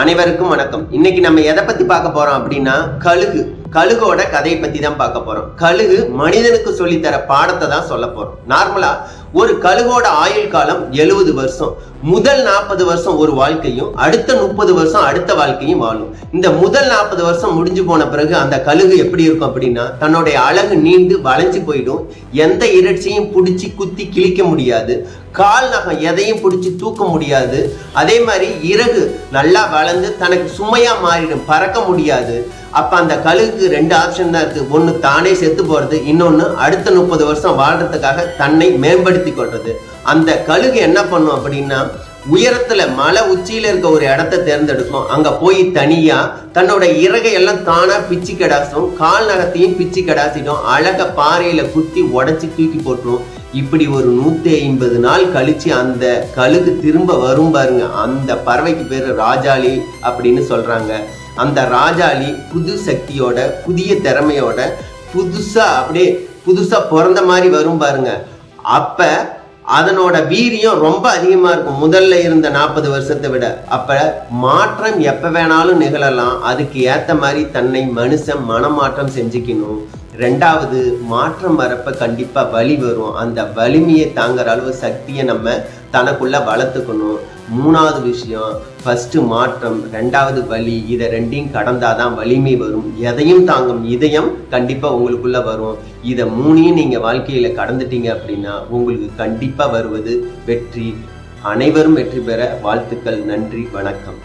அனைவருக்கும் வணக்கம். இன்னைக்கு நம்ம எதை பத்தி பார்க்க போறோம் அப்படின்னா கழுகோட கதையை பத்தி தான் பார்க்க போறோம். கழுகு மனிதனுக்கு சொல்லித்தர பாடத்தை தான் சொல்ல போறோம். நார்மலா ஒரு கழுகோட ஆயுள் காலம் 70 வருஷம். முதல் 40 வருஷம் ஒரு வாழ்க்கையும் அடுத்த 30 வருஷம் அடுத்த வாழ்க்கையும் வாழும். இந்த முதல் 40 வருஷம் முடிஞ்சு போன பிறகு அந்த கழுகு எப்படி இருக்கும் அப்படின்னா, தன்னுடைய அழகு நீண்டு வளைஞ்சு போயிடும். எந்த இறைச்சியும் பிடிச்சி குத்தி கிழிக்க முடியாது. கால் நகம் எதையும் பிடிச்சி தூக்க முடியாது. அதே மாதிரி இறகு நல்லா வளர்ந்து தனக்கு சுமையா மாறிடும், பறக்க முடியாது. அப்ப அந்த கழுகுக்கு 2 ஆப்ஷன் தான் இருக்கு. ஒண்ணு தானே செத்து போறது, இன்னொன்னு அடுத்த 30 வருஷம் வாழ்றதுக்காக தன்னை மேம்படுத்தி கொள்றது. அந்த கழுகு என்ன பண்ணும் அப்படின்னா, உயரத்துல மலை உச்சியில இருக்க ஒரு இடத்தை தேர்ந்தெடுக்கும். அங்க போய் தனியா தன்னோட இறகை எல்லாம் தானா பிச்சு கடாசும், கால் நகத்தையும் பிச்சு கடாசிடும். அழக பாறையில குத்தி உடைச்சி தூக்கி போட்டுரும். இப்படி ஒரு 150 நாள் கழிச்சு அந்த கழுகு திரும்ப வரும் பாருங்க. அந்த பறவைக்கு பேரு ராஜாளி அப்படின்னு சொல்றாங்க. அந்த ராஜாளி புது சக்தியோட, புதிய திறமையோட, புதுசா பிறந்த மாதிரி வரும் பாருங்க. அப்ப அதனோட வீரியம் ரொம்ப அதிகமா இருக்கும் முதல்ல இருந்த 40 வருஷத்தை விட. அப்ப மாற்றம் எப்ப வேணாலும் நிகழலாம். அதுக்கு ஏத்த மாதிரி தன்னை மனுஷன் மனமாற்றம் செஞ்சுக்கணும். 2வது, மாற்றம் வரப்ப கண்டிப்பா வலி வரும். அந்த வலிமையை தாங்குற அளவு சக்தியை நம்ம தனக்குள்ள வளர்த்துக்கணும். 3வது விஷயம், ஃபர்ஸ்ட் மாற்றம், 2வது வலி. இதை 2ஐயும் கடந்தாதான் வலிமை வரும். எதையும் தாங்கும் இதயம் கண்டிப்பா உங்களுக்குள்ள வரும். இதை 3ஐயும் நீங்க வாழ்க்கையில கடந்துட்டீங்க அப்படின்னா உங்களுக்கு கண்டிப்பா வருவது வெற்றி. அனைவரும் வெற்றி பெற வாழ்த்துக்கள். நன்றி, வணக்கம்.